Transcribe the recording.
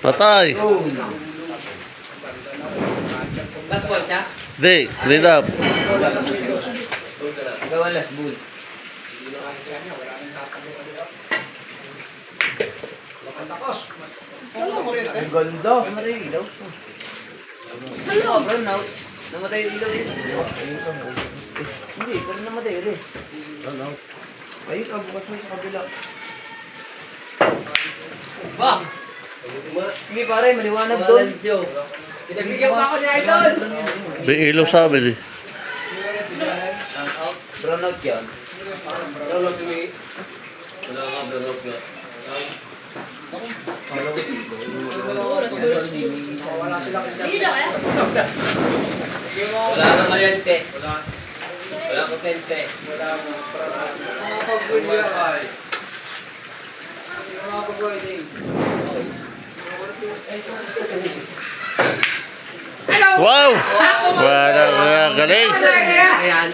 Patay. Basketball siya? Di, read up. Gawa last bull. Ang ganda. Namatay yung ilaw. Saan brown out? Namatay yung ilaw yun. Hindi, pero namatay rin. Ayun, bukas mo sa kabila. Ba! Hindi pare, maliwanag doon. Pinagbigyan pa ako ni Idol! May ilaw sa amin eh. Brown out yan. Brown out kami. Wala ka, brown out nga. Wala na Mariante. Wala ko tente. Wala mo. Wow! Wala, galing. Ayan,